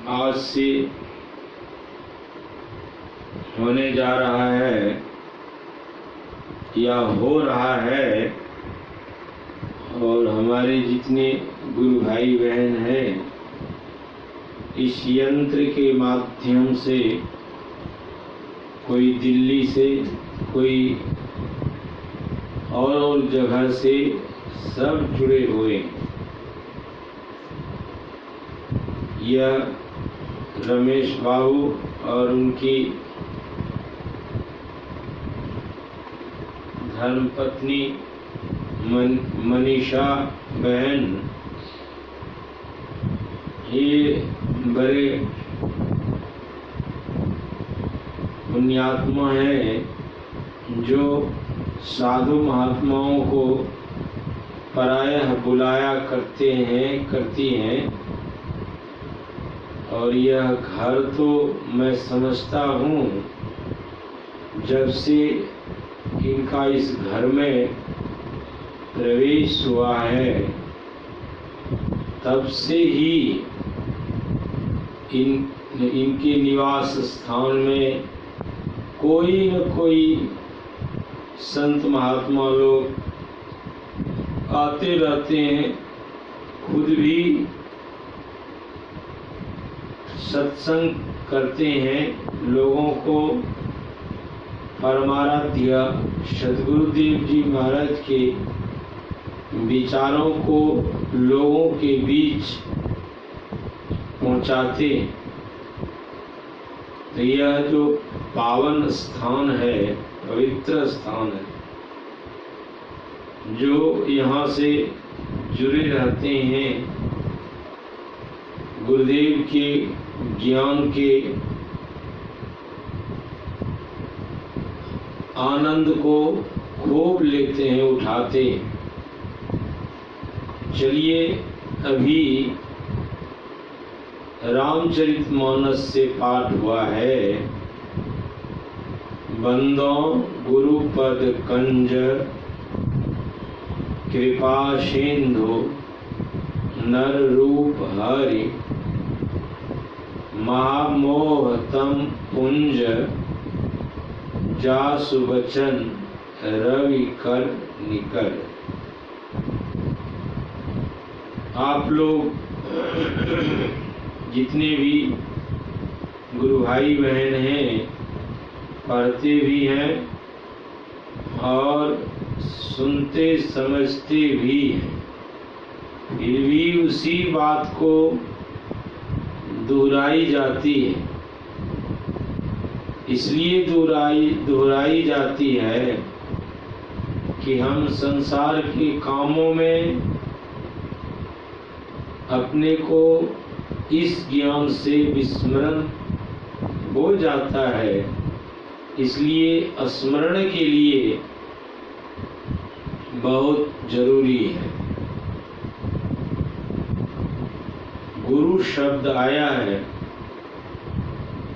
आज से होने जा रहा है या हो रहा है, और हमारे जितने गुरु भाई बहन हैं इस यंत्र के माध्यम से, कोई दिल्ली से, कोई और जगह से, सब जुड़े हुए। यह रमेश बाबू और उनकी धर्मपत्नी मनीषा बहन, ये बड़े पुण्यात्मा हैं जो साधु महात्माओं को प्रायः बुलाया करती हैं। और यह घर तो मैं समझता हूँ जब से इनका इस घर में प्रवेश हुआ है तब से ही इनके निवास स्थान में कोई न कोई संत महात्मा लोग आते रहते हैं। खुद भी सत्संग करते हैं, लोगों को परमाराध्य सद्गुरुदेव जी महाराज के विचारों को लोगों के बीच पहुंचाते। तो यह जो पावन स्थान है, पवित्र स्थान है, जो यहाँ से जुड़े रहते हैं, गुरुदेव के ज्ञान के आनंद को खूब लेते हैं, उठाते। चलिए अभी रामचरितमानस से पाठ हुआ है। बंदो गुरुपद कंज कृपा सिंधु नर रूप हरि महामोहतम पुंज जासु बचन रवि कर निकल। आप लोग जितने भी गुरु भाई बहन हैं पढ़ते भी हैं और सुनते समझते भी हैं, फिर भी उसी बात को दोहराई जाती है। इसलिए दोहराई जाती है कि हम संसार के कामों में अपने को इस ज्ञान से विस्मरण हो जाता है। इसलिए स्मरण के लिए बहुत जरूरी है। गुरु शब्द आया है,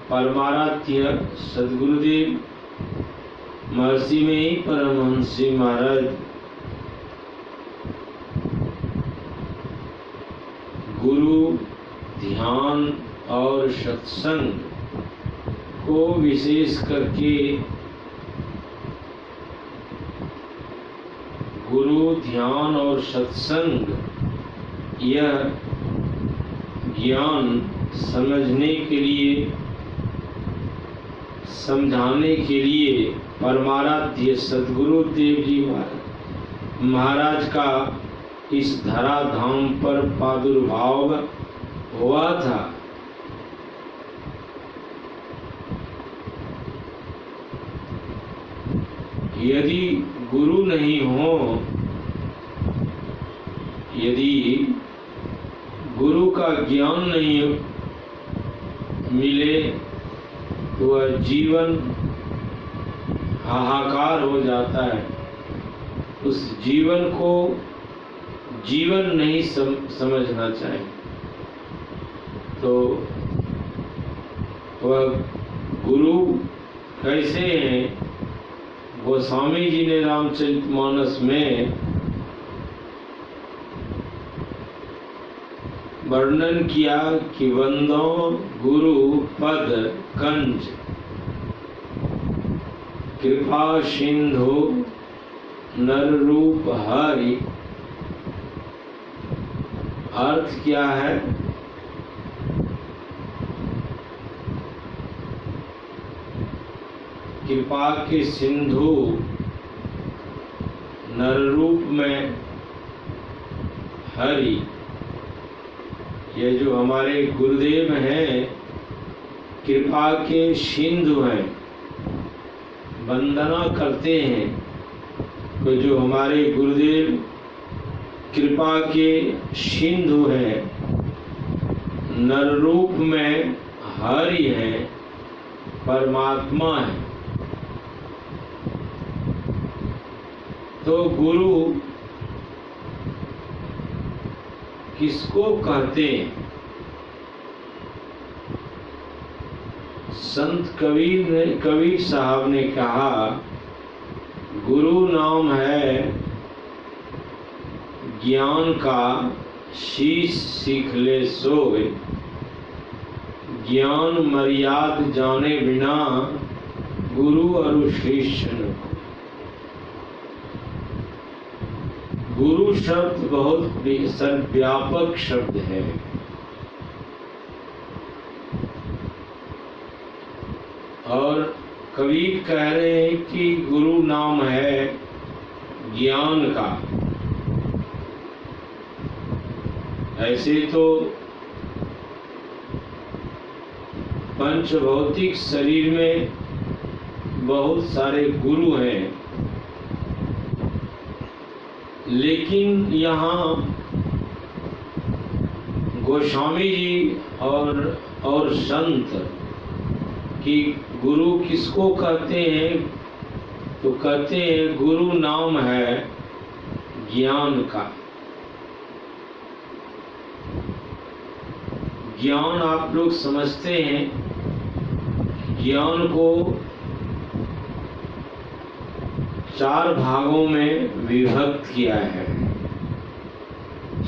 परमाराध्य सद्गुरुदेव महर्षि में ही परमहंस जी महाराज गुरु ध्यान और सत्संग को विशेष करके गुरु ध्यान और सत्संग यह ज्ञान समझने के लिए, समझाने के लिए परमाराध्य सद्गुरुदेव जी महाराज का इस धराधाम पर प्रादुर्भाव हुआ था। यदि गुरु नहीं हो, यदि गुरु का ज्ञान नहीं मिले तो वह जीवन हाहाकार हो जाता है। उस जीवन को जीवन नहीं समझना चाहिए। तो वह गुरु कैसे हैं? गोस्वामी जी ने रामचरितमानस में वर्णन किया कि वंदो गुरु पद कंज कृपा सिंधु नर रूप हरि। अर्थ क्या है? कृपा के सिंधु नर रूप में हरि, ये जो हमारे गुरुदेव हैं कृपा के सिंधु हैं, वंदना करते हैं। तो जो हमारे गुरुदेव कृपा के सिंधु हैं, नर रूप में हरि हैं, परमात्मा है। तो गुरु किसको कहते हैं? संत कबीर साहब ने कहा, गुरु नाम है ज्ञान का शीश सीख ले सोए, ज्ञान मर्याद जाने बिना गुरु और शिष्य न। गुरु शब्द बहुत सर्वव्यापक शब्द है। और कबीर कह रहे हैं कि गुरु नाम है ज्ञान का। ऐसे तो पंचभौतिक शरीर में बहुत सारे गुरु हैं, लेकिन यहाँ गोस्वामी जी और संत कि गुरु किसको कहते हैं? तो कहते हैं गुरु नाम है ज्ञान का। ज्ञान आप लोग समझते हैं, ज्ञान को 4 भागों में विभक्त किया है।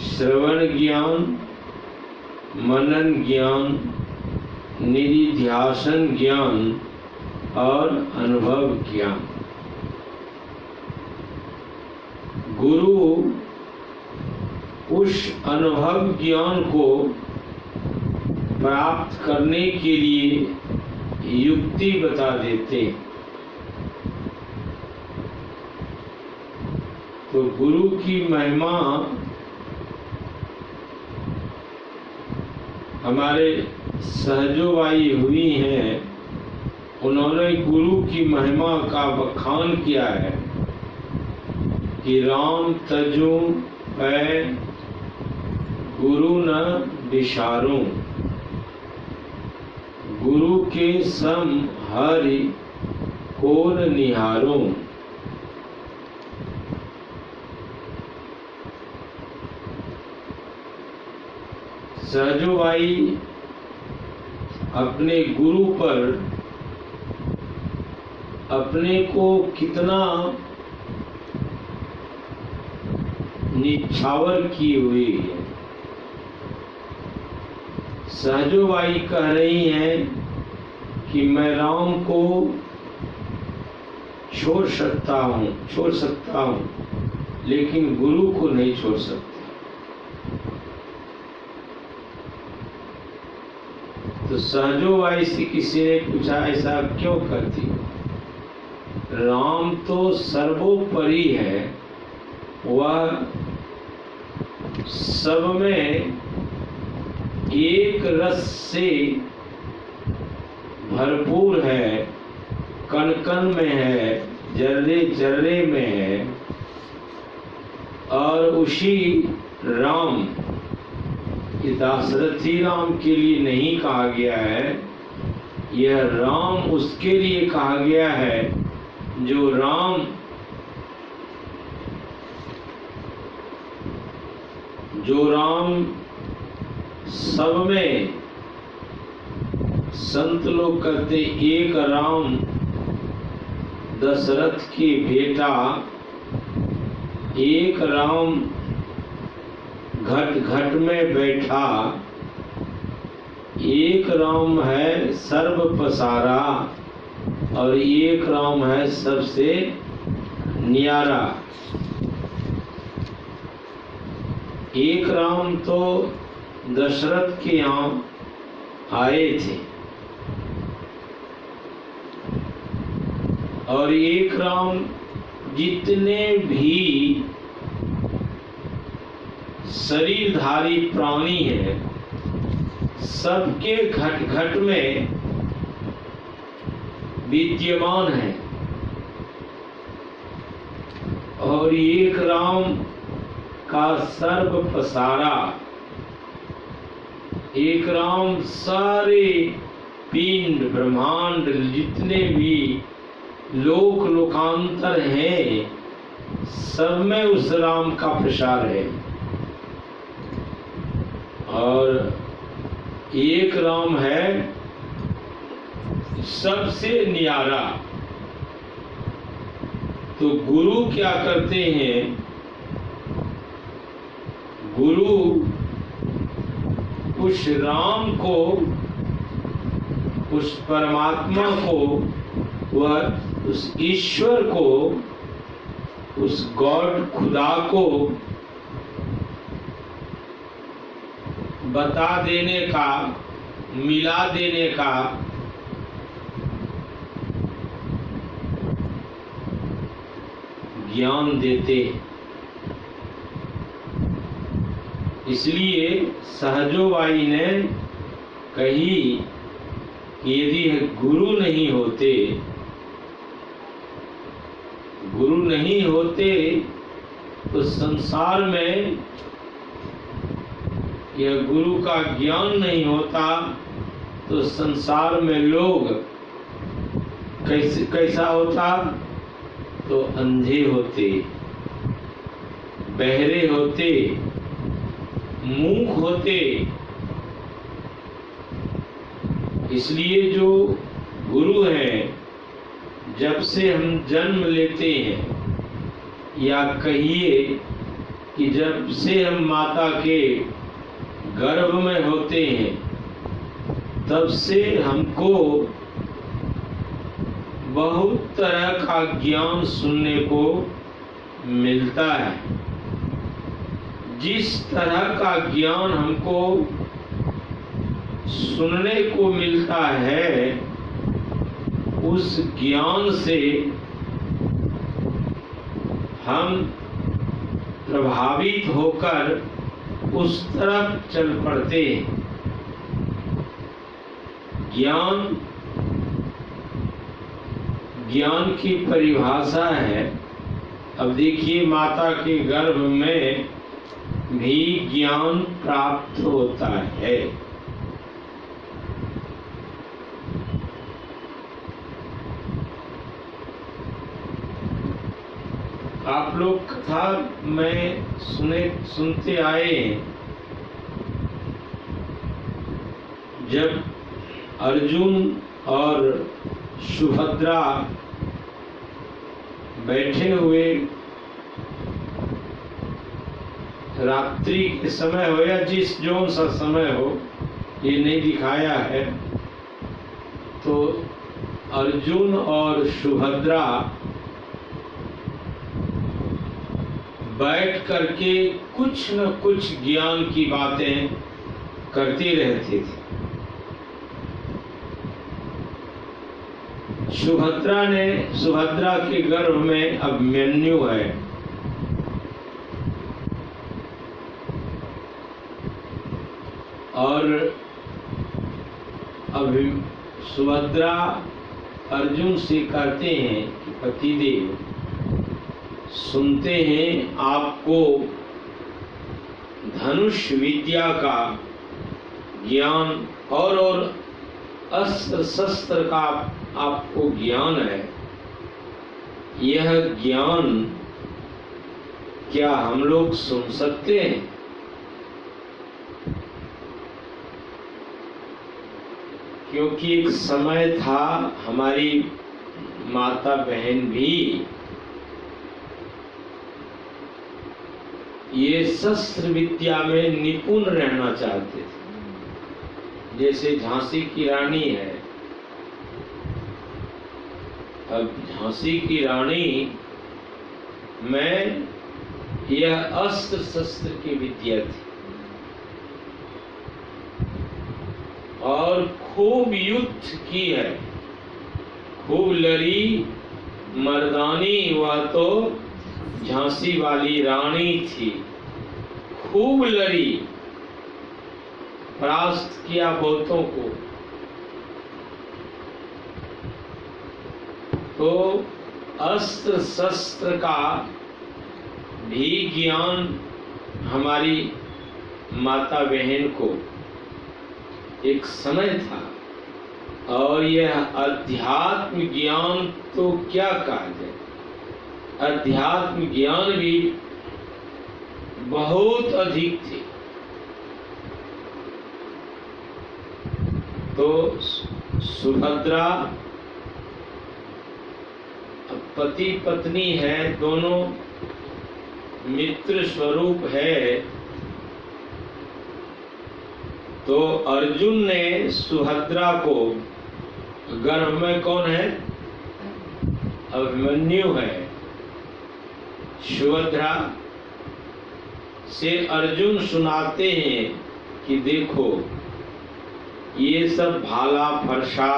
श्रवण ज्ञान, मनन ज्ञान, निधिध्यासन ज्ञान और अनुभव ज्ञान। गुरु उस अनुभव ज्ञान को प्राप्त करने के लिए युक्ति बता देते हैं। तो गुरु की महिमा हमारे सहजोबाई हुई हैं, उन्होंने गुरु की महिमा का बखान किया है कि राम तजू पै गुरु न विसारूं, गुरु के सम हरि कोन निहारूं। सहजोबाई अपने गुरु पर अपने को कितना निछावर की हुई है। सहजोबाई कह रही हैं कि मैं राम को छोड़ सकता हूँ, लेकिन गुरु को नहीं छोड़ सकता। तो सहजोबाई से किसी ने पूछा, ऐसा क्यों करती हो? राम तो सर्वोपरि है, वह सब में एक रस से भरपूर है, कण कण में है, जर्रे जर्रे में है। और उसी राम, दाशरथी राम के लिए नहीं कहा गया है, यह राम उसके लिए कहा गया है जो राम सब में, संत लोग कहते एक राम दशरथ की बेटा, एक राम घट घट में बैठा, एक राम है सर्व पसारा और एक राम है सबसे न्यारा। एक राम तो दशरथ के यहाँ आए थे और एक राम जितने भी शरीरधारी प्राणी हैं सबके घट घट में विद्यमान है। और एक राम का सर्व पसारा, एक राम सारे पिंड ब्रह्मांड जितने भी लोक लोकांतर हैं सब में उस राम का प्रसार है। और एक राम है सबसे न्यारा। तो गुरु क्या करते हैं? गुरु उस राम को, उस परमात्मा को, वह उस ईश्वर को, उस गॉड खुदा को बता देने का, मिला देने का ज्ञान देते। इसलिए सहजोबाई ने कही कि यदि गुरु नहीं होते, गुरु नहीं होते तो संसार में यह गुरु का ज्ञान नहीं होता तो संसार में लोग कैसा होता? तो अंधे होते, बहरे होते, मूक होते। इसलिए जो गुरु हैं, जब से हम जन्म लेते हैं या कहिए कि जब से हम माता के गर्भ में होते हैं तब से हमको बहुत तरह का ज्ञान सुनने को मिलता है। जिस तरह का ज्ञान हमको सुनने को मिलता है उस ज्ञान से हम प्रभावित होकर उस तरफ चल पड़ते हैं। ज्ञान की परिभाषा है। अब देखिए, माता के गर्भ में भी ज्ञान प्राप्त होता है। आप लोग कथा में सुनते आए हैं, जब अर्जुन और सुभद्रा बैठे हुए रात्रि के समय हो या जिस जोन सा समय हो, ये नहीं दिखाया है, तो अर्जुन और सुभद्रा बैठ करके कुछ न कुछ ज्ञान की बातें करते रहते थे। सुभद्रा के गर्भ में अभिमन्यु है। और सुभद्रा अर्जुन से कहते हैं कि पतिदेव, सुनते हैं आपको धनुष विद्या का ज्ञान और अस्त्र शस्त्र का आपको ज्ञान है। यह ज्ञान क्या हम लोग सुन सकते हैं? क्योंकि एक समय था हमारी माता बहन भी ये शस्त्र विद्या में निपुण रहना चाहते थे। जैसे झांसी की रानी है, अब झांसी की रानी में यह अस्त्र शस्त्र की विद्या थी और खूब युद्ध की है, खूब लड़ी मर्दानी। वह तो झांसी वाली रानी थी, खूब लड़ी, परास्त किया बहुतों को। तो अस्त्र शस्त्र का भी ज्ञान हमारी माता बहन को एक समय था, और यह अध्यात्म ज्ञान तो क्या कहा जाए, अध्यात्म ज्ञान भी बहुत अधिक थे। तो सुभद्रा पति पत्नी है, दोनों मित्र स्वरूप है। तो अर्जुन ने सुभद्रा को, गर्भ में कौन है? अभिमन्यु है। सुभद्रा से अर्जुन सुनाते हैं कि देखो ये सब भाला फरसा,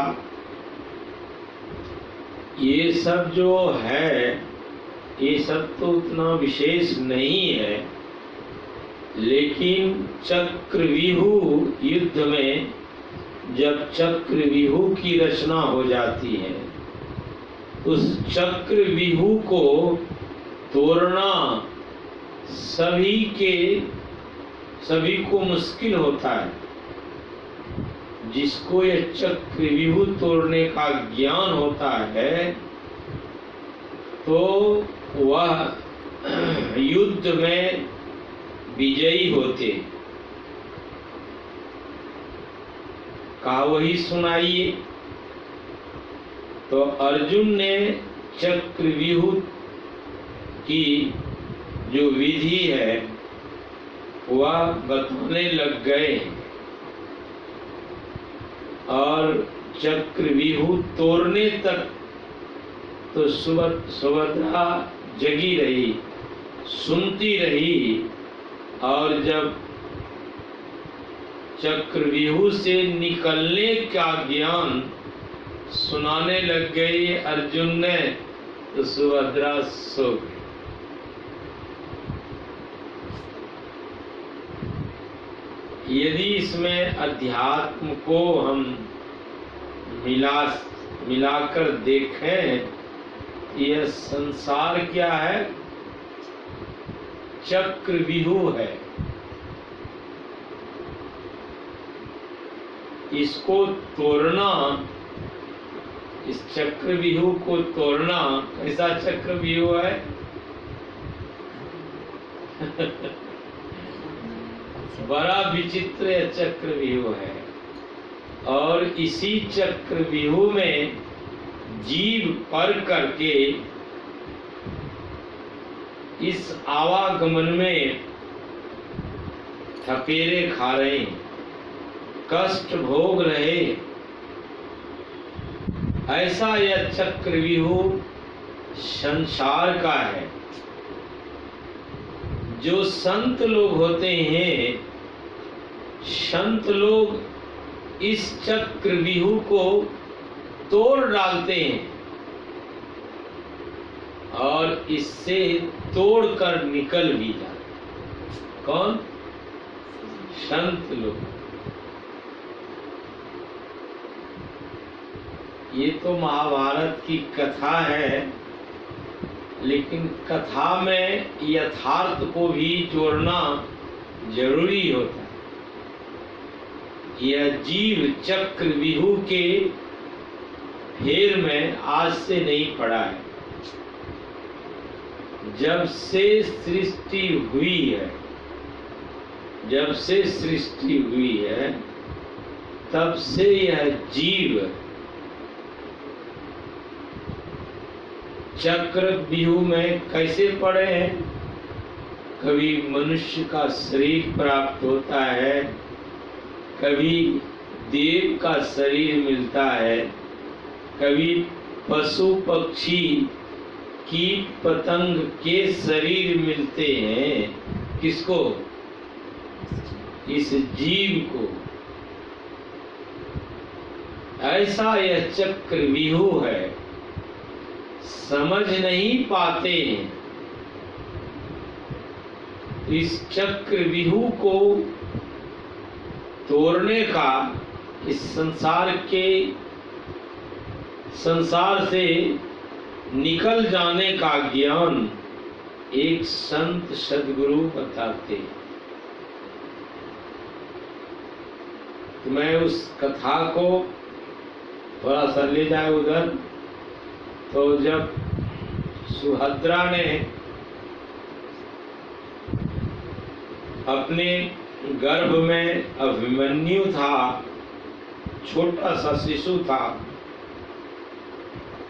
ये सब जो है ये सब तो उतना विशेष नहीं है, लेकिन चक्रव्यूह युद्ध में जब चक्रव्यूह की रचना हो जाती है, उस चक्रव्यूह को तोड़ना सभी को मुश्किल होता है। जिसको ये चक्रव्यूह तोड़ने का ज्ञान होता है तो वह युद्ध में विजयी होते। कहा वही सुनाइए। तो अर्जुन ने चक्रव्यूह की जो विधि है वह बताने लग गए और चक्रव्यूह तोड़ने तक तो सुभद्रा जगी रही, सुनती रही, और जब चक्रव्यूह से निकलने का ज्ञान सुनाने लग गई अर्जुन ने, तो सुभद्रा सो गई। यदि इसमें अध्यात्म को हम मिलाकर देखें, यह संसार क्या है? चक्रव्यूह है। इसको तोड़ना, इस चक्रव्यूह को तोड़ना, कैसा चक्रव्यूह है? बड़ा विचित्र चक्रव्यूह है। और इसी चक्रव्यूह में जीव पर करके इस आवागमन में थपेरे खा रहे, कष्ट भोग रहे। ऐसा यह चक्रव्यूह संसार का है। जो संत लोग होते हैं, संत लोग इस चक्रव्यूह को तोड़ डालते हैं और इससे तोड़कर निकल भी जाते। कौन? संत लोग। ये तो महाभारत की कथा है, लेकिन कथा में यथार्थ को भी जोड़ना जरूरी होता है। यह जीव चक्रव्यूह के फेर में आज से नहीं पड़ा है। जब से सृष्टि हुई है, जब से सृष्टि हुई है, तब से यह जीव चक्रव्यूह में कैसे पड़े हैं? कभी मनुष्य का शरीर प्राप्त होता है, कभी देव का शरीर मिलता है, कभी पशु पक्षी कीट पतंग के शरीर मिलते हैं। किसको? इस जीव को। ऐसा यह चक्रव्यूह है, समझ नहीं पाते हैं। इस चक्रव्यूह को तोड़ने का, इस संसार से निकल जाने का ज्ञान एक संत सद्गुरु बताते हैं। तो मैं उस कथा को थोड़ा सा ले जाए उधर। तो जब सुभद्रा ने अपने गर्भ में अभिमन्यु था, छोटा सा शिशु था,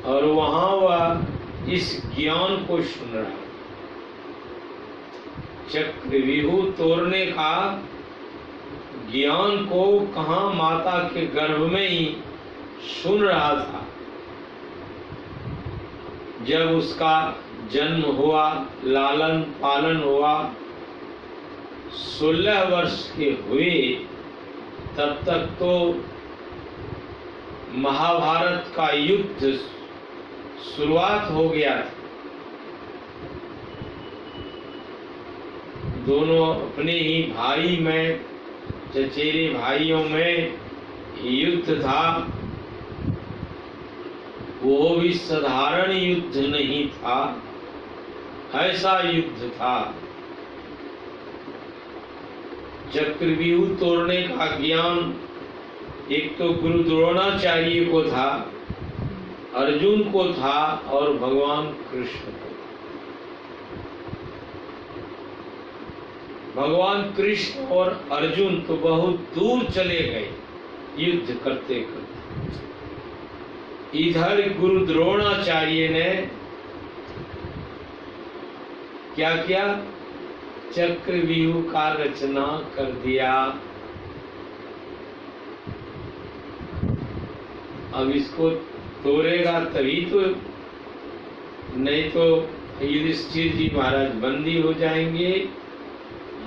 और वहां वह इस ज्ञान को सुन रहा है, चक्रव्यूह तोड़ने का ज्ञान को कहाँ माता के गर्भ में ही सुन रहा था। जब उसका जन्म हुआ, लालन पालन हुआ, 16 वर्ष के हुए, तब तक तो महाभारत का युद्ध शुरुआत हो गया था। दोनों अपने ही भाई में, चचेरे भाइयों में युद्ध था। वो भी साधारण युद्ध नहीं था, ऐसा युद्ध था। चक्रव्यूह तोड़ने का ज्ञान एक तो गुरु द्रोणाचार्य को था, अर्जुन को था, और भगवान कृष्ण को। भगवान कृष्ण और अर्जुन तो बहुत दूर चले गए युद्ध करते करते। इधर गुरु द्रोणाचार्य ने क्या किया? चक्रव्यूह का रचना कर दिया। अब इसको तोड़ेगा तभी तो, नहीं तो युधिष्ठिर जी महाराज बंदी हो जाएंगे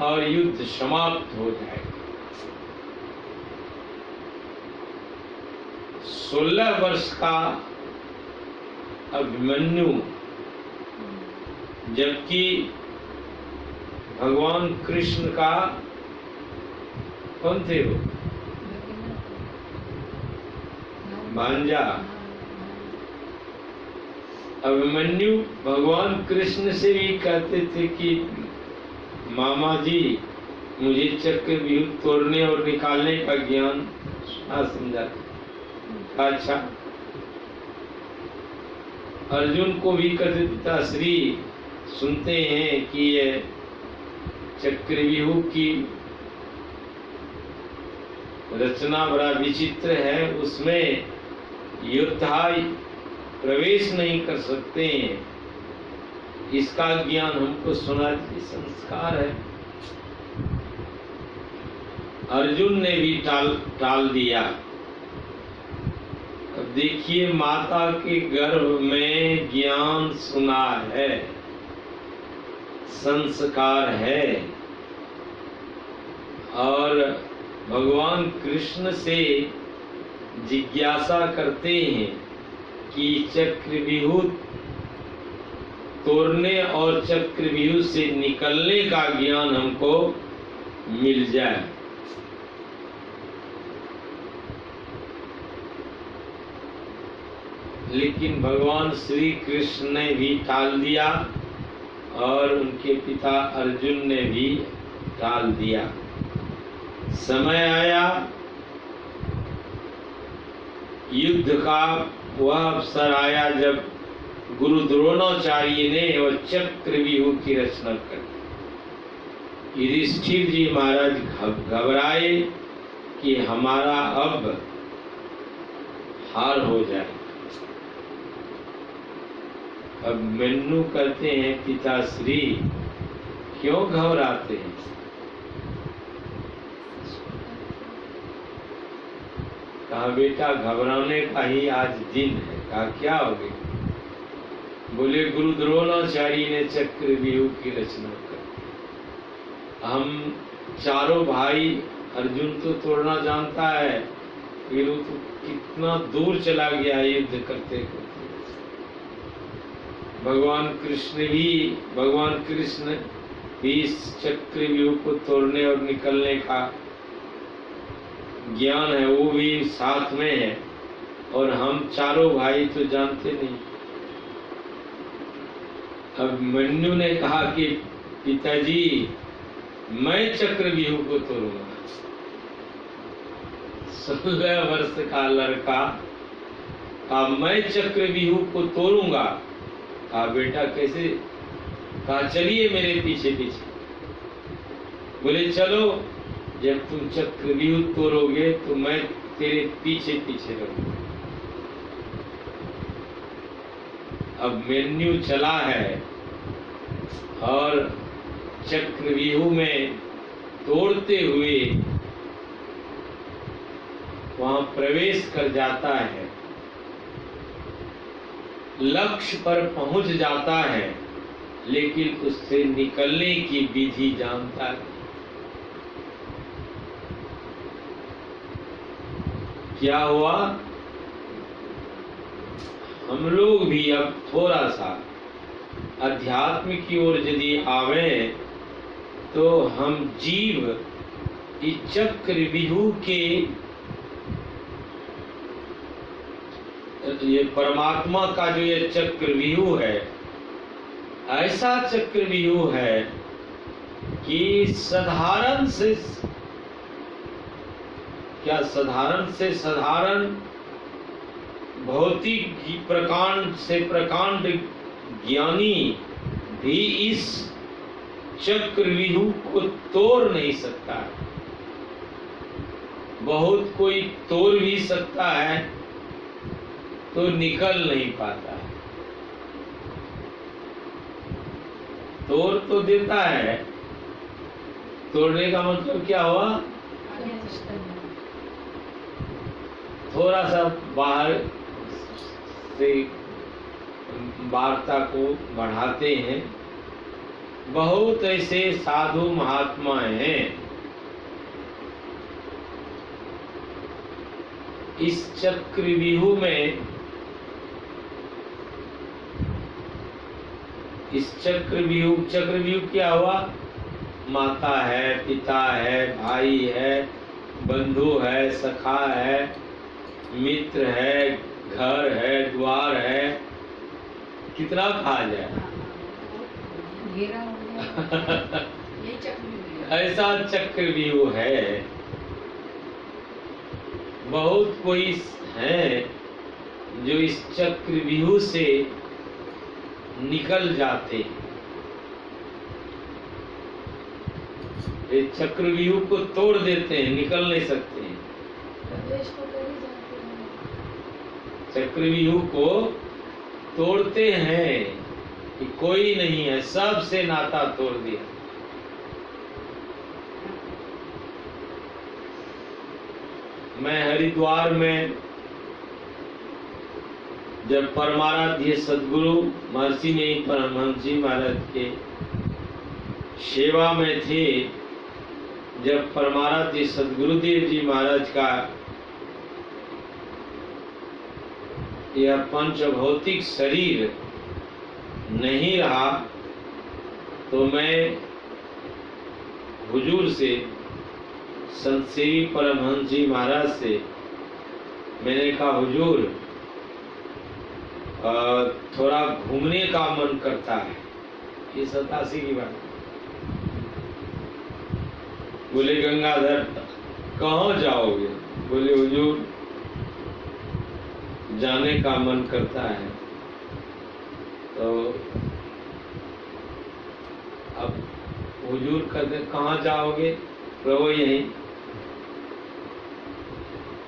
और युद्ध समाप्त हो जाएगा। 16 वर्ष का अभिमन्यु, जबकि भगवान कृष्ण का कौन थे वो? भांजा। अभिमन्यु भगवान कृष्ण से भी कहते थे कि मामा जी, मुझे चक्रव्यूह तोड़ने और निकालने का ज्ञान समझाते। अच्छा, अर्जुन को भी कहते, पिताश्री सुनते हैं कि ये चक्रव्यूह की रचना बड़ा विचित्र है, उसमें योद्धा प्रवेश नहीं कर सकते हैं, इसका ज्ञान हमको सुनाने संस्कार है। अर्जुन ने भी टाल दिया। अब देखिए, माता के गर्भ में ज्ञान सुना है, संस्कार है, और भगवान कृष्ण से जिज्ञासा करते हैं कि चक्रव्यूह तोड़ने और चक्रव्यूह से निकलने का ज्ञान हमको मिल जाए। लेकिन भगवान श्री कृष्ण ने भी टाल दिया और उनके पिता अर्जुन ने भी टाल दिया। समय आया, युद्ध का वह अवसर आया जब गुरु द्रोणाचार्य ने वह चक्रव्यूह की रचना कर दी। युधिष्ठिर जी महाराज घबराए कि हमारा अब हार हो जाए। अब मन्नु कहते हैं, पिताश्री क्यों घबराते हैं? कहा बेटा घबराने का ही आज दिन है। कहा क्या हो गया? बोले गुरु द्रोणाचार्य ने चक्रव्यूह की रचना कर। हम चारों भाई, अर्जुन तो तोड़ना जानता है, फिर वो तो कितना दूर चला गया युद्ध करते करते। भगवान कृष्ण भी इस चक्रव्यूह को तोड़ने और निकलने का ज्ञान है, वो भी साथ में है, और हम चारों भाई तो जानते नहीं। अब मन्यु ने कहा कि पिताजी मैं चक्रव्यूह को तोड़ूंगा। 16 वर्ष का लड़का कहा मैं चक्रव्यूह को तोड़ूंगा। कहा बेटा कैसे? कहा चलिए मेरे पीछे पीछे। बोले चलो, जब तुम चक्रव्यूह तोड़ोगे तो मैं तेरे पीछे पीछे रहूंगा। अब मेन्यू चला है और चक्रव्यूह में तोड़ते हुए वहां प्रवेश कर जाता है, लक्ष्य पर पहुंच जाता है, लेकिन उससे निकलने की विधि जानता है। क्या हुआ? हम लोग भी अब थोड़ा सा अध्यात्म की ओर यदि आवे तो हम जीव इस चक्रव्यूह के, ये परमात्मा का जो ये चक्रव्यूह है, ऐसा चक्रव्यूह है कि साधारण से साधारण भौतिक प्रकांड से प्रकांड ज्ञानी भी इस चक्रव्यूह को तोड़ नहीं सकता है। बहुत कोई तोड़ भी सकता है तो निकल नहीं पाता है। तोड़ तो देता है, तोड़ने का मतलब क्या हुआ? थोड़ा सा बाहर से वार्ता को बढ़ाते हैं। बहुत ऐसे साधु महात्मा हैं, इस चक्रव्यूह में, इस चक्रव्यूह क्या हुआ? माता है, पिता है, भाई है, बंधु है, सखा है, मित्र है, घर है, द्वार है, कितना कहा जाए। ऐसा चक्रव्यूह है। बहुत कोई है जो इस चक्रव्यूह से निकल जाते हैं। इस चक्रव्यूह को तोड़ देते हैं, निकल नहीं सकते हैं। चक्रव्यूह को तोड़ते हैं कि कोई नहीं है, सबसे नाता तोड़ दिया। मैं हरिद्वार में जब परमाराध्य सदगुरु महर्षि में परमहंस जी महाराज के सेवा में थे, जब परमाराध्य सदगुरुदेव जी महाराज का यह पंचभौतिक शरीर नहीं रहा, तो मैं हुजूर से, संत श्री परमहंस जी महाराज से मैंने कहा हुजूर थोड़ा घूमने का मन करता है। ये 87 की बात। बोले गंगाधर कहाँ जाओगे? बोले हुजूर जाने का मन करता है। तो अब हुजूर कहते कहाँ जाओगे? प्रभु यहीं।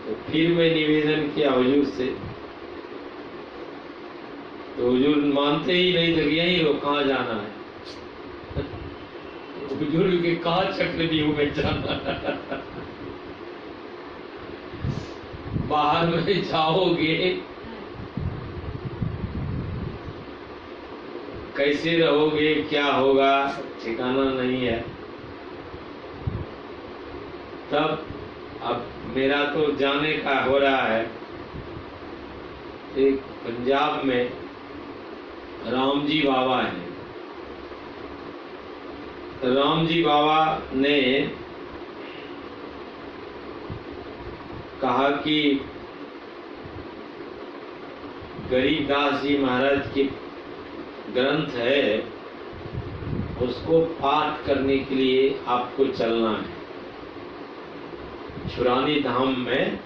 तो फिर मैं निवेदन किया हुजूर से, तो हुजूर मानते ही नहीं थे, यहीं रहो, कहाँ जाना है। बुजुर्ग के कहा चक्रव्यूह में जाना। बाहर में जाओगे कैसे रहोगे, क्या होगा ठिकाना नहीं है। तब अब मेरा तो जाने का हो रहा है। एक पंजाब में राम जी बाबा हैं। राम जी बाबा ने कहा कि गरीबदास जी महाराज के ग्रंथ है, उसको पाठ करने के लिए आपको चलना है। छुरानी धाम में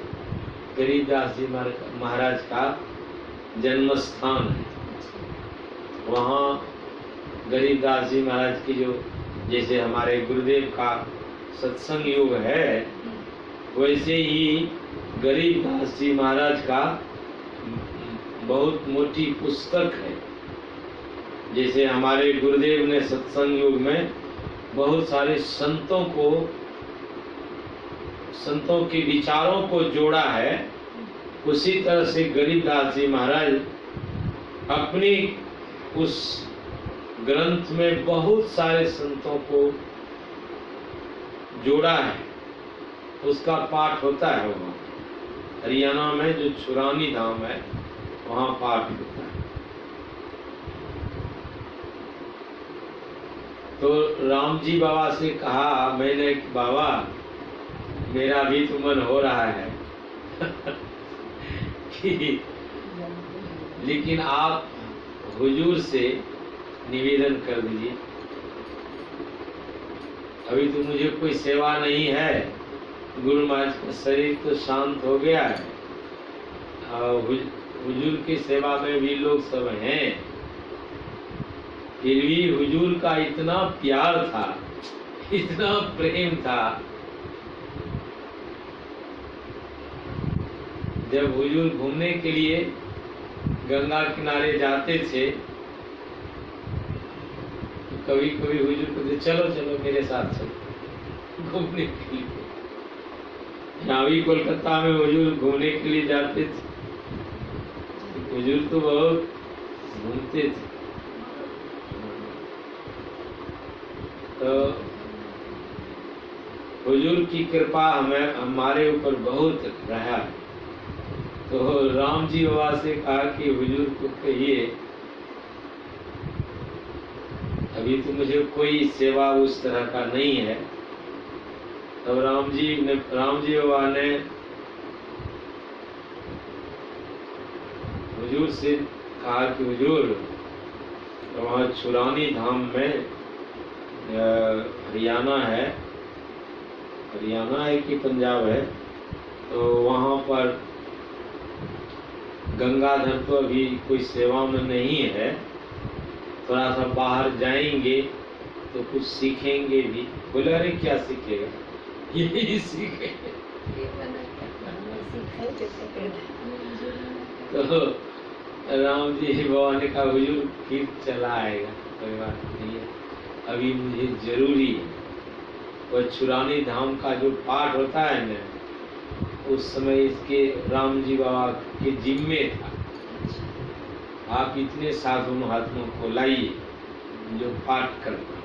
गरीबदास जी महाराज का जन्म स्थान है। वहाँ गरीबदास जी महाराज की जो, जैसे हमारे गुरुदेव का सत्संग योग है, वैसे ही गरीबदास जी महाराज का बहुत मोटी पुस्तक है। जैसे हमारे गुरुदेव ने सत्संग योग में बहुत सारे संतों के विचारों को जोड़ा है, उसी तरह से गरीबदास जी महाराज अपनी उस ग्रंथ में बहुत सारे संतों को जोड़ा है। उसका पाठ होता है वहाँ हरियाणा में जो छुरानी धाम है, वहाँ पाठ होता है। तो राम जी बाबा से कहा मैंने कि बाबा मेरा भी तो मन हो रहा है कि लेकिन आप हुजूर से निवेदन कर दीजिए, अभी तो मुझे कोई सेवा नहीं है, गुरु महाराज का शरीर तो शांत हो गया है, हुजूर की सेवा में भी लोग सब हैं, फिर भी हुजूर का इतना प्यार था, इतना प्रेम था। जब हुजूर घूमने के लिए गंगा किनारे जाते थे, तो कभी कभी हुजूर को चलो चलो मेरे साथ चलो घूमने के लिए। यहाँ भी कोलकाता में हुजूर घूमने के लिए जाते थे, हुजूर तो बहुत घूमते थे। तो हुजूर की कृपा हमें हमारे ऊपर बहुत रहा है। तो राम जी बाबा से कहा कि हुजूर को कहिए अभी तो मुझे कोई सेवा उस तरह का नहीं है। तब राम जी बाबा ने हुजूर से कहा कि हुजूर वहाँ छुरानी धाम में हरियाणा है कि पंजाब है, तो वहाँ पर गंगाधर तो अभी कोई सेवा में नहीं है, थोड़ा सा बाहर जाएंगे तो कुछ सीखेंगे भी। बोले अरे क्या सीखेगा, यही सीखेंगे। तो राम जी बाबा ने कहा हुजूर फिर चला आएगा, कोई बात नहीं है, अभी मुझे जरूरी है। वह छुरानी धाम का जो पाठ होता है ना, उस समय इसके राम जी बाबा के जिम्मे था। आप इतने साधु महात्माओं को लाइए जो पाठ करते हैं।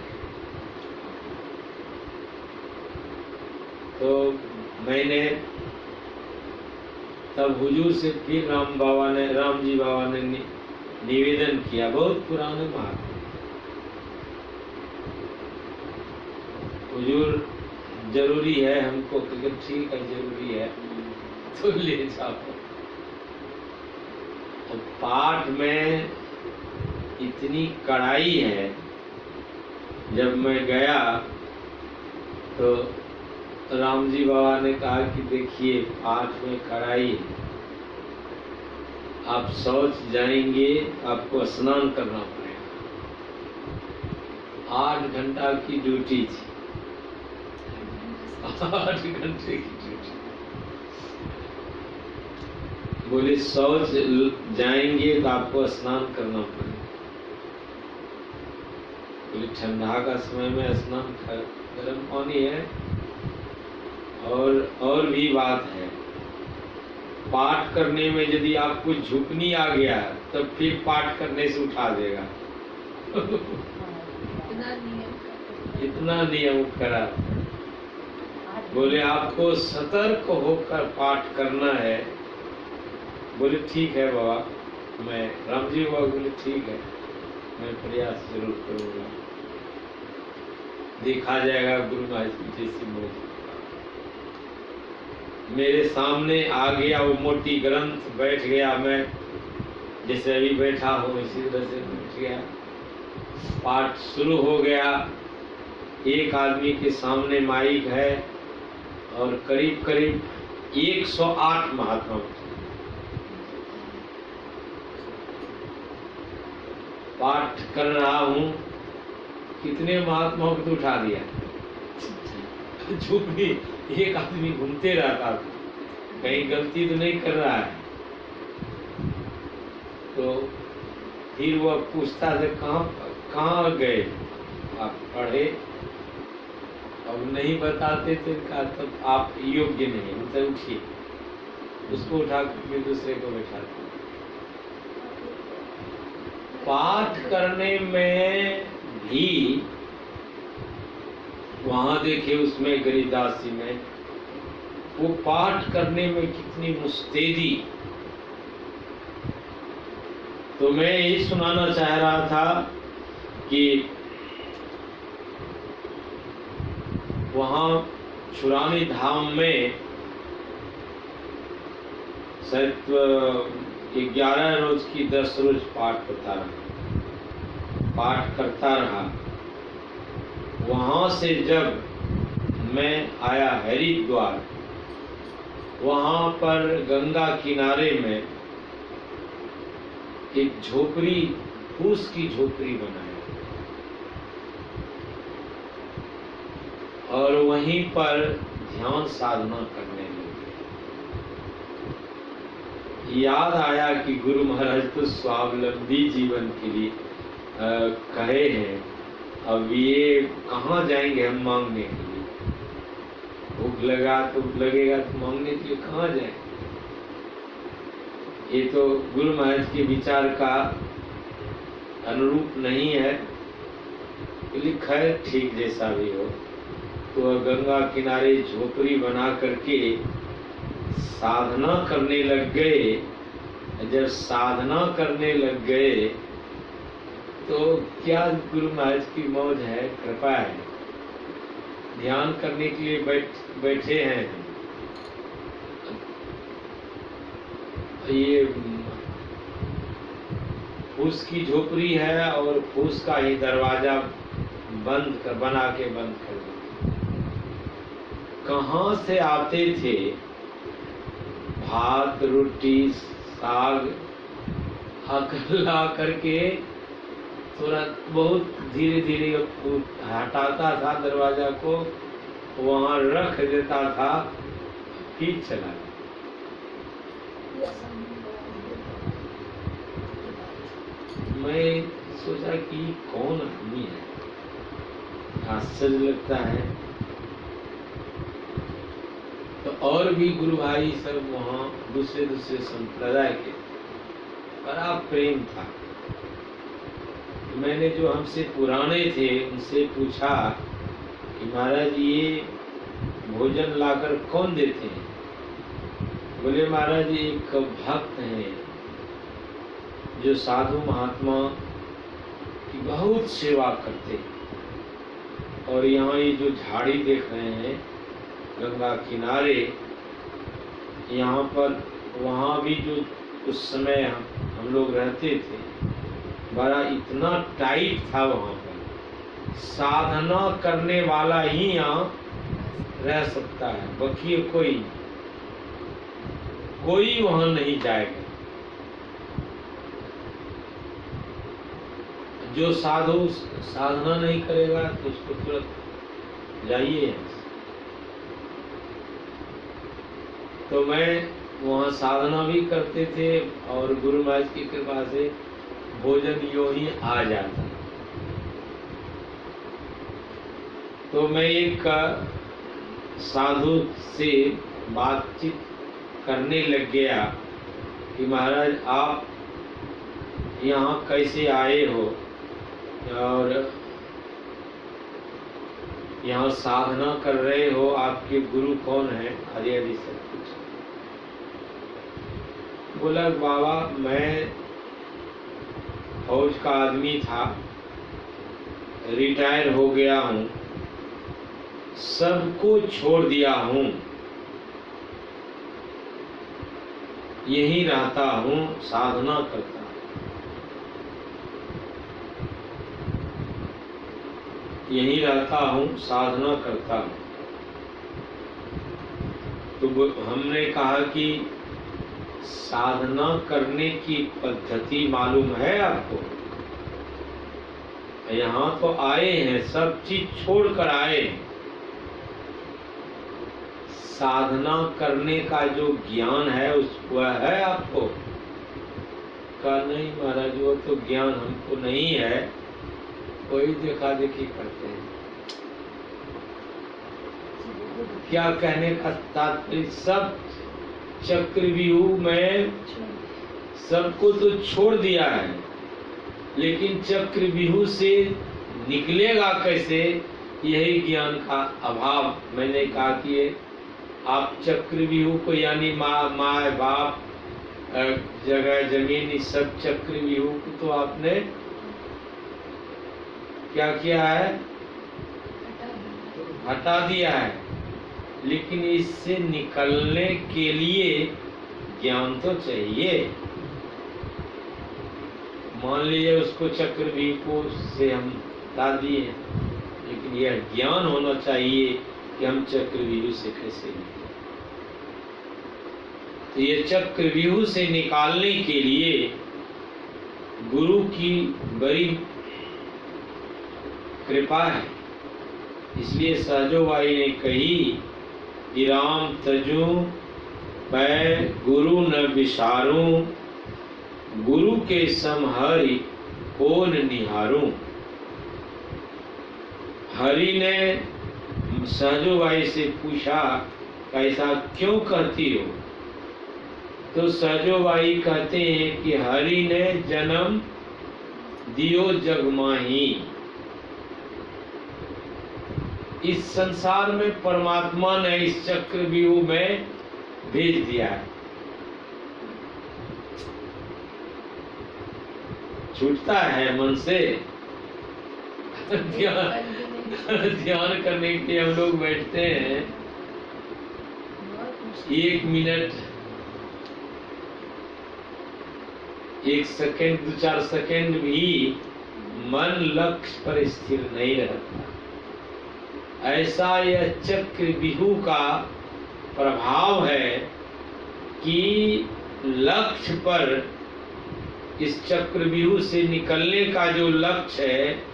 तो मैंने तब हुजूर से फिर राम जी बाबा ने निवेदन किया, बहुत पुराने महात्मा, हुजूर जरूरी है हमको, क्योंकि ठीक है जरूरी है तो ले जाओ। तो पाठ में इतनी कड़ाई है, जब मैं गया तो राम जी बाबा ने कहा कि देखिए पाठ में कड़ाई है, आप शौच जाएंगे आपको स्नान करना पड़ेगा। 8 घंटा की ड्यूटी थी, 8 घंटे की ड्यूटी। बोले शौच जाएंगे तो आपको स्नान करना पड़ेगा। बोले ठंडा का समय में स्नान गर्म पानी है। और भी बात है, पाठ करने में यदि आपको झुकनी आ गया तब फिर पाठ करने से उठा देगा। इतना नियम करा। बोले आपको सतर्क होकर पाठ करना है। बोले ठीक है बाबा, मैं राम जी बाबा बोले ठीक है, मैं प्रयास जरूर करूंगा, देखा जाएगा गुरु महाराज की जैसी मौज। मेरे सामने आ गया वो मोटी ग्रंथ, बैठ गया, मैं जैसे अभी बैठा हूँ इसी तरह से बैठ गया। पाठ शुरू हो गया। एक आदमी के सामने माइक है और करीब करीब 108 महात्मा पाठ कर रहा हूँ। कितने महात्माओं को तो उठा दिया। चुप भी, एक आदमी घूमते रहता था, कहीं गलती तो नहीं कर रहा है। तो फिर वो पूछता था कहाँ गए आप पढ़े, अब नहीं बताते थे। कहा तब आप योग्य नहीं, मतलब उठिए। उसको उठा के दूसरे को बैठाते। पाठ करने में भी वहां देखे उसमें गरीदास जी में वो पाठ करने में कितनी मुस्तैदी। तो मैं यही सुनाना चाह रहा था कि वहां छुरानी धाम में शायद 11 रोज की 10 रोज पाठ होता रहा, पाठ करता रहा। वहां से जब मैं आया हरिद्वार, वहां पर गंगा किनारे में एक झोपड़ी, फूस की झोपड़ी बनाई और वहीं पर ध्यान साधना करने लगे। याद आया कि गुरु महाराज तो स्वावलंबी जीवन के लिए कहे हैं, अब ये कहाँ जाएंगे हम मांगने के लिए? भूख लगेगा तो मांगने के लिए कहाँ जाए? ये तो गुरु महाराज के विचार का अनुरूप नहीं है। खैर ठीक जैसा भी हो, तो गंगा किनारे झोपड़ी बना करके साधना करने लग गए। जब साधना करने लग गए तो क्या गुरु महाराज की मौज है, कृपा है। ध्यान करने के लिए बैठे हैं। ये फूस की झोपड़ी है और फूस का ही दरवाजा बना के बंद कर दिया। कहाँ से आते थे भात रोटी साग ला करके थोड़ा बहुत धीरे धीरे हटाता था दरवाजा को, वहां रख देता था, फिर चला गया। मैं सोचा कि कौन आदमी है, आश्चर्य लगता है। तो और भी गुरु भाई सब वहाँ दूसरे संप्रदाय के, बड़ा प्रेम था। मैंने जो हमसे पुराने थे उनसे पूछा कि महाराज ये भोजन लाकर कौन देते हैं? बोले महाराज एक भक्त हैं जो साधु महात्मा की बहुत सेवा करते हैं। और यहाँ ये जो झाड़ी देख रहे हैं गंगा किनारे, यहाँ पर वहाँ भी जो उस समय हम लोग रहते थे, बड़ा इतना टाइट था वहाँ पर, साधना करने वाला ही यहाँ रह सकता है, बाकी कोई वहाँ नहीं जाएगा। जो साधु साधना नहीं करेगा तो उसको तुरंत जाइए। तो मैं वहाँ साधना भी करते थे और गुरु महाराज की कृपा से भोजन यूं ही आ जाता। तो मैं एक साधु से बातचीत करने लग गया कि महाराज आप यहाँ कैसे आए हो और यहाँ साधना कर रहे हो, आपके गुरु कौन है, आदि आदि सब कुछ। बोला बाबा मैं फौज का आदमी था, रिटायर हो गया हूँ, सबको छोड़ दिया हूँ, यही रहता हूँ, साधना करता हूँ, यही रहता हूँ, साधना करता हूँ। तो हमने कहा कि साधना करने की पद्धति मालूम है आपको? यहाँ तो आए हैं, सब चीज छोड़ कर आए, साधना करने का जो ज्ञान है उस वह है आपको? कहा नहीं महाराज वो तो ज्ञान हमको नहीं है, वही देखा देखी करते हैं। क्या कहने का तात्पर्य, सब चक्रव्यूह में सबको तो छोड़ दिया है, लेकिन चक्रव्यूह से निकलेगा कैसे, यही ज्ञान का अभाव। मैंने कहा कि आप चक्रव्यूह को यानी माँ बाप जगह जमीन इस सब चक्रव्यूह को तो आपने क्या किया है, हटा दिया है, लेकिन इससे निकलने के लिए ज्ञान तो चाहिए। मान लीजिए उसको चक्रव्यूह को से हम हटा दिए, लेकिन यह ज्ञान होना चाहिए कि हम चक्रव्यूह से कैसे निकलें। तो ये चक्रव्यूह से निकालने के लिए गुरु की बड़ी कृपा है। इसलिए सहजोबाई ने कही कि राम तजू मैं गुरु न विसारूं, गुरु के सम हरि कौन निहारूं। हरि ने सहजोबाई से पूछा ऐसा क्यों कहती हो? तो सहजोबाई कहते हैं कि हरि ने जन्म दियो जग माही, इस संसार में परमात्मा ने इस चक्रव्यूह में भेज दिया है। छूटता है मन से ध्यान करने के लिए हम लोग बैठते हैं, 1 मिनट 1 सेकंड 2-4 सेकंड भी मन लक्ष्य पर स्थिर नहीं रहता। ऐसा यह चक्रव्यूह का प्रभाव है कि लक्ष्य पर, इस चक्रव्यूह से निकलने का जो लक्ष्य है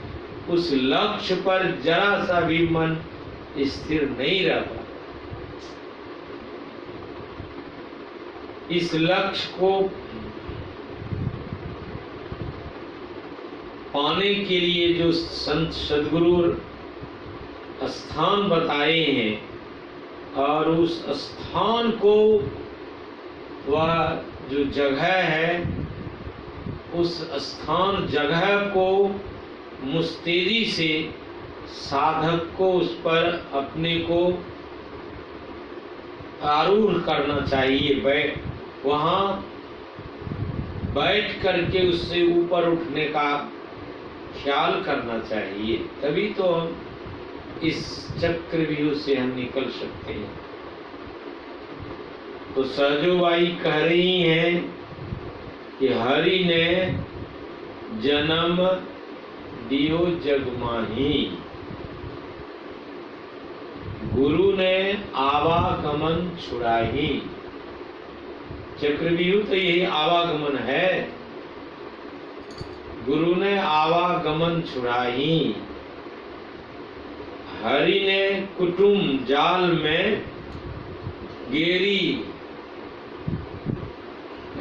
उस लक्ष्य पर जरा सा भी मन स्थिर नहीं रहता। इस लक्ष्य को पाने के लिए जो संत सद्गुरु स्थान बताए हैं और उस स्थान को, वह जो जगह है उस स्थान जगह को मुस्तैदी से साधक को उस पर अपने को आरूढ़ करना चाहिए। वहाँ बैठ करके उससे ऊपर उठने का ख्याल करना चाहिए, तभी तो हम इस चक्रव्यूह से हम निकल सकते हैं। तो सहजोबाई कह रही हैं कि हरि ने जन्म दियो जग माही, गुरु ने आवागमन छुड़ाही। चक्रव्यूह तो यही आवागमन है, गुरु ने आवागमन छुड़ाही। हरि ने कुटुंब जाल में गेरी,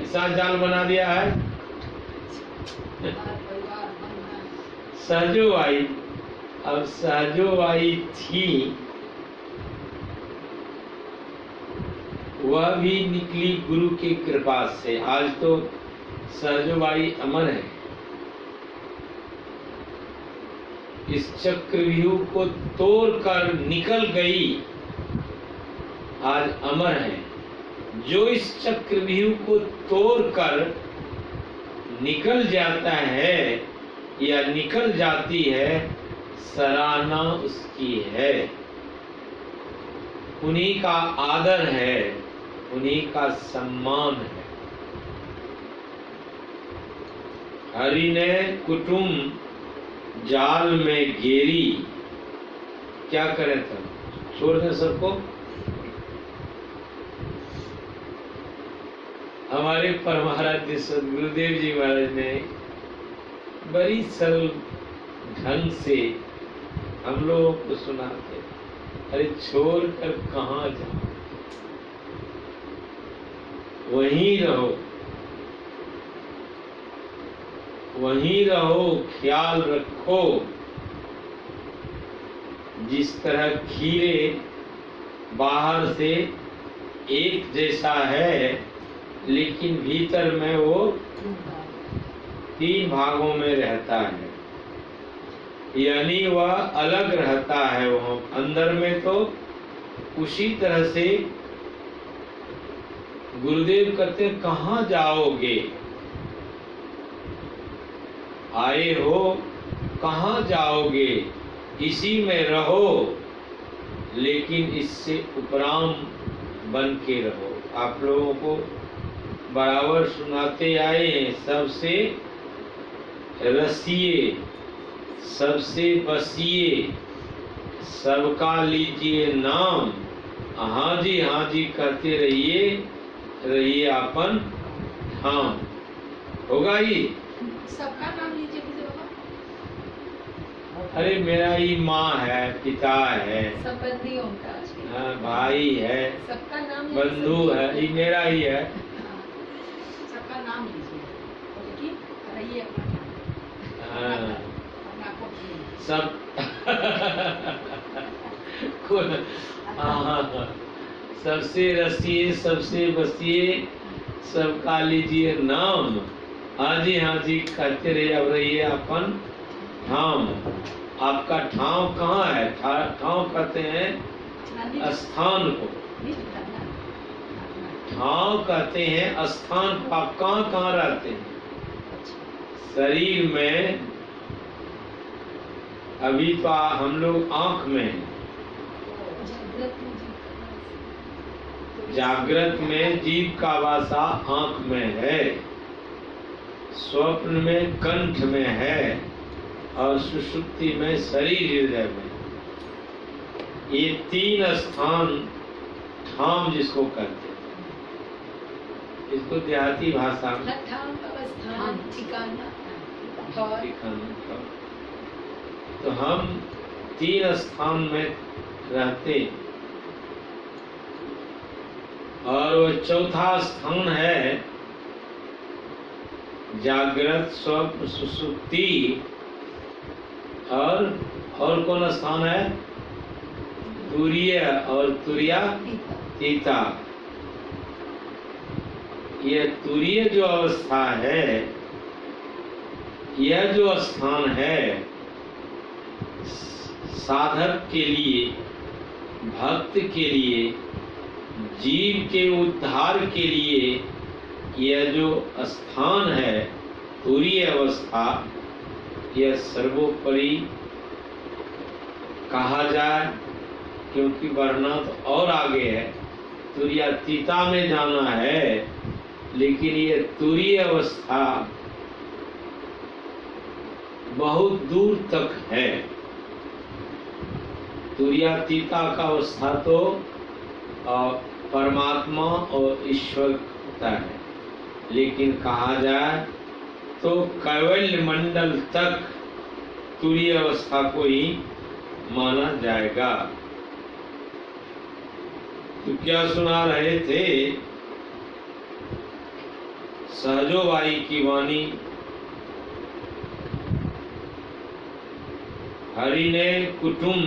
ऐसा जाल बना दिया है। सहजोबाई अब सहजोबाई थी, वह भी निकली गुरु की कृपा से। आज तो सहजोबाई अमर है, इस चक्रव्यूह को तोड़कर निकल गई, आज अमर है। जो इस चक्रव्यूह को तोड़कर निकल जाता है या निकल जाती है, सराहना उसकी है, उन्हीं का आदर है, उन्हीं का सम्मान है। हरि ने कुटुंब जाल में घेरी, क्या करें तब, छोड़ दें सबको। हमारे परमाराध्य सदगुरुदेव जी महाराज ने बड़ी सरल ढंग से हम लोगों को सुनाते, अरे छोड़ कर कहाँ जाओ, वहीं रहो, वहीं रहो, ख्याल रखो। जिस तरह खीरे बाहर से एक जैसा है, लेकिन भीतर में वो 3 भागों में रहता है, यानी वह अलग रहता है। वहाँ अंदर में तो उसी तरह से गुरुदेव कहते हैं, कहाँ जाओगे, आए हो कहाँ जाओगे, इसी में रहो, लेकिन इससे उपराम बन के रहो। आप लोगों को बराबर सुनाते आए हैं, सबसे रसिए, सबसे बसिए, सबका लीजिए नाम, हाँ जी करते रहिए, रहिए अपन ठाम। होगा ही। सबका नाम लीजिए बाबा। अरे मेरा ही माँ है, पिता है, सब बंदियों का, हाँ, भाई है, सबका नाम, बंधु है, ये मेरा ही है। सबका नाम लीजिए, लेकिन रहिए हाँ, अपना को सब हाँ, सबसे रसिए, सबसे बसिए, सबका लीजिए नाम, हाँ जी कहते रहिए। अब रहिए अपन ठाम। आपका ठाव कहाँ है? ठाव कहते हैं स्थान को, ठाव कहते हैं स्थान को। आप कहाँ कहाँ रहते हैं? शरीर में अभी तो हम लोग आंख में हैं, जागृत में जीव का वासा आंख में है, स्वप्न में कंठ में है, और सुषुप्ति में शरीर हृदय में। ये 3 स्थान ठाम जिसको कहते हैं, इसको देहाती भाषा में ठिकाना। तो हम 3 स्थान में रहते, और वो चौथा स्थान है जागृत, स्वप्न, सुषुप्ति, और कौन स्थान है? तुरीय और तुरीयातीता। यह तुरीय जो अवस्था है, यह जो स्थान है, साधक के लिए, भक्त के लिए, जीव के उद्धार के लिए, यह जो स्थान है तुरीय अवस्था, यह सर्वोपरि कहा जाए, क्योंकि वरना तो और आगे है, तुरीयातीता में जाना है, लेकिन यह तुरीय अवस्था बहुत दूर तक है। तुरीयातीता का अवस्था तो परमात्मा और ईश्वर होता है, लेकिन कहा जाए तो कैवल्य मंडल तक तुरीय अवस्था को ही माना जाएगा। तो क्या सुना रहे थे? सहजोबाई की वाणी। हरि ने कुटुम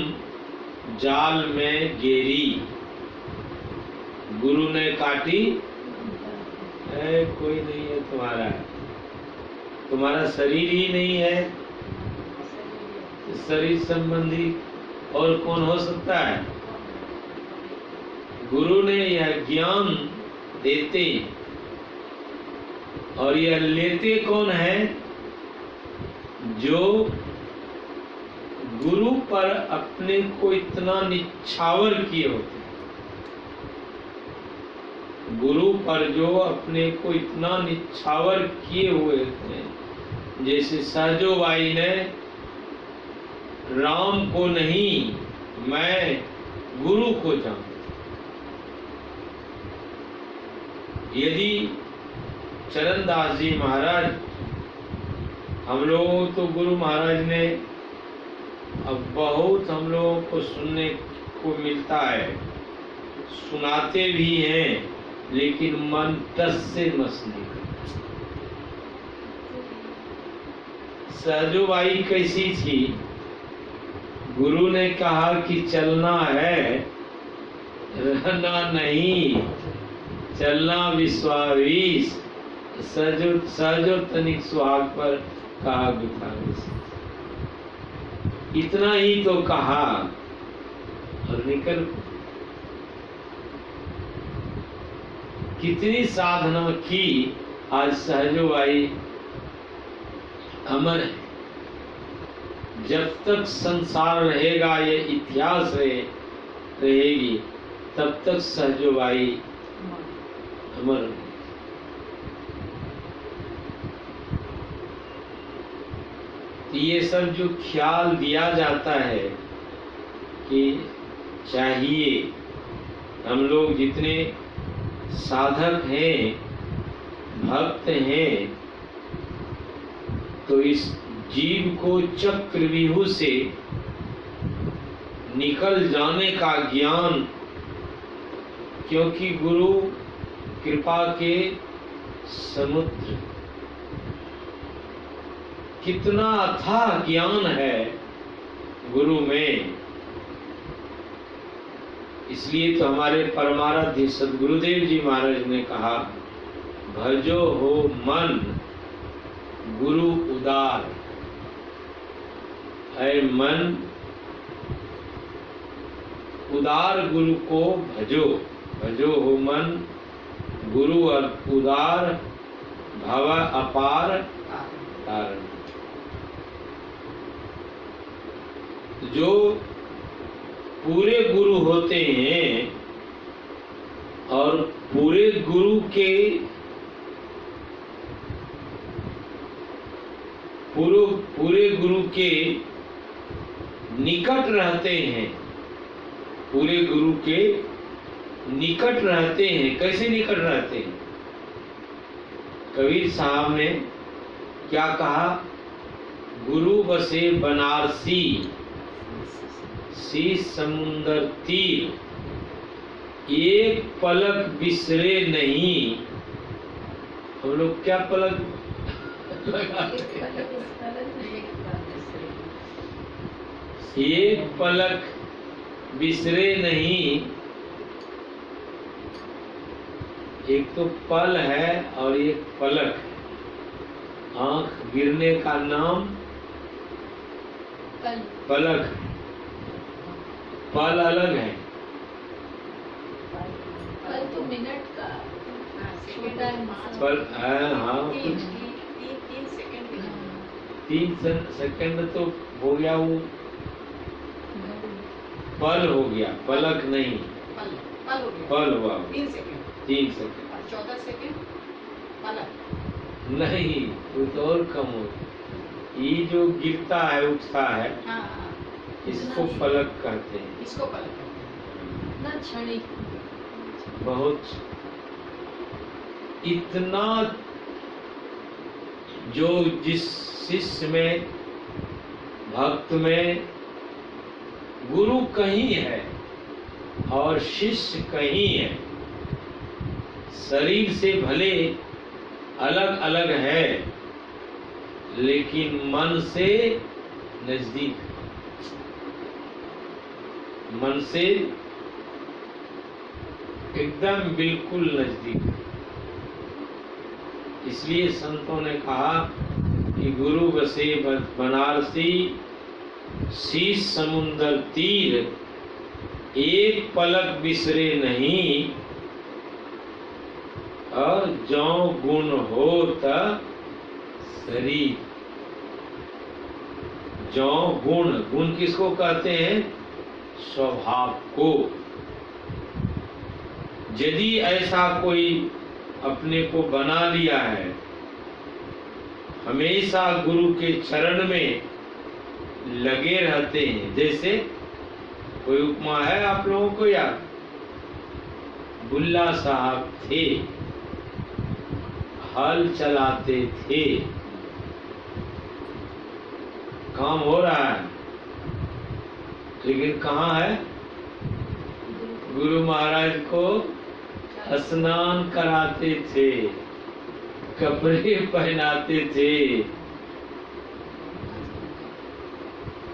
जाल में गेरी, गुरु ने काटी कोई नहीं है तुम्हारा, तुम्हारा शरीर ही नहीं है, शरीर संबंधी और कौन हो सकता है। गुरु ने यह ज्ञान देते और यह लेते कौन है, जो गुरु पर अपने को इतना निछावर किए होते, गुरु पर जो अपने को इतना निछावर किए हुए थे, जैसे सहजोबाई ने राम को नहीं मैं गुरु को जानता। यदि चरणदास जी महाराज, हम लोगों तो गुरु महाराज ने अब बहुत हम लोगों को सुनने को मिलता है, सुनाते भी हैं, लेकिन मन टस से मस नहीं करता। सहजोबाई कैसी थी, गुरु ने कहा कि चलना है, रहना नहीं, चलना विश्वास, सहजो तनिक सुहाग पर कहा गुथाविस। इतना ही तो कहा और निकल। कितनी साधना की, आज सहजोबाई अमर है। जब तक संसार रहेगा, ये इतिहास रहेगी, तब तक सहजोबाई अमर। ये सब जो ख्याल दिया जाता है कि चाहिए, हम लोग जितने साधक हैं, भक्त हैं, तो इस जीव को चक्रव्यूह से निकल जाने का ज्ञान, क्योंकि गुरु कृपा के समुद्र, कितना अथाह ज्ञान है गुरु में। इसलिए तो हमारे परमाराध्य सद्गुरुदेव जी महाराज ने कहा, भजो हो मन गुरु उदार। है मन उदार गुरु को भजो, भजो हो मन गुरु उदार, भव अपार तारण। जो पूरे गुरु होते हैं और पूरे गुरु के पूरे गुरु के निकट रहते हैं, पूरे गुरु के निकट रहते हैं। कैसे निकट रहते हैं? कबीर साहब ने क्या कहा, गुरु बसे बनारसी सी समुंदर तीर, एक पलक बिसरे नहीं। हम लोग क्या पलक लगाते हैं? एक पलक बिसरे नहीं। एक तो पल है और एक पलक है। आंख गिरने का नाम पलक है, पल अलग है। पल तो मिनट का छोटा है, पल हाँ, कुछ 3 सेकंड तो हो गया, वो पल हो गया, पलक नहीं। पल हुआ 3 सेकंड 14 सेकंड पलक नहीं, वो तो और कम हो। ये जो गिरता है उठता है, इसको पलक कहते हैं। इसको पलक कहते हैं ना, क्षणिक। बहुत इतना जो जिस शिष्य में, भक्त में गुरु कहीं है और शिष्य कहीं है, शरीर से भले अलग अलग है, लेकिन मन से नजदीक। मन से एकदम बिल्कुल नजदीक है। इसलिए संतों ने कहा कि गुरु बसे बनारसी, शीश समुंदर तीर, एक पलक बिसरे नहीं, और जौ गुण होत शरीर। जौ गुण, गुण किसको कहते हैं? स्वभाव को। यदि ऐसा कोई अपने को बना लिया है, हमेशा गुरु के चरण में लगे रहते हैं, जैसे कोई उपमा है आप लोगों को याद? बुल्ला साहब थे, हल चलाते थे, काम हो रहा है, लेकिन कहाँ है? गुरु महाराज को स्नान कराते थे, कपड़े पहनाते थे,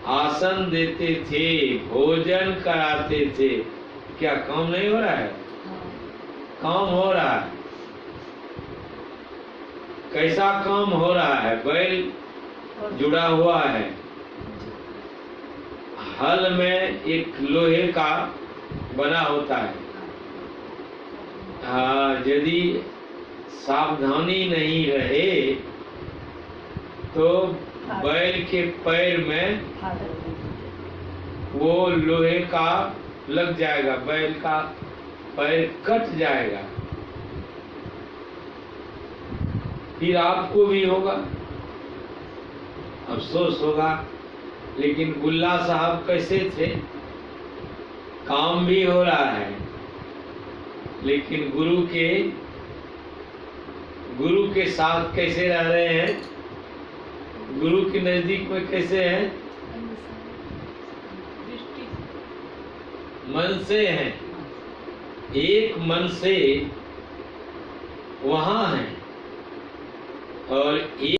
आसन देते थे, भोजन कराते थे। क्या काम नहीं हो रहा है? काम हो रहा है। कैसा काम हो रहा है? बैल जुड़ा हुआ है, हल में एक लोहे का बना होता है। यदि सावधानी नहीं रहे तो बैल के पैर में वो लोहे का लग जाएगा, बैल का पैर कट जाएगा, फिर आपको भी होगा, अफसोस होगा। लेकिन बुल्ला साहब कैसे थे? काम भी हो रहा है, लेकिन गुरु के साथ कैसे रह रहे हैं? गुरु के नजदीक में कैसे हैं? मन से हैं, एक मन से वहां हैं, और एक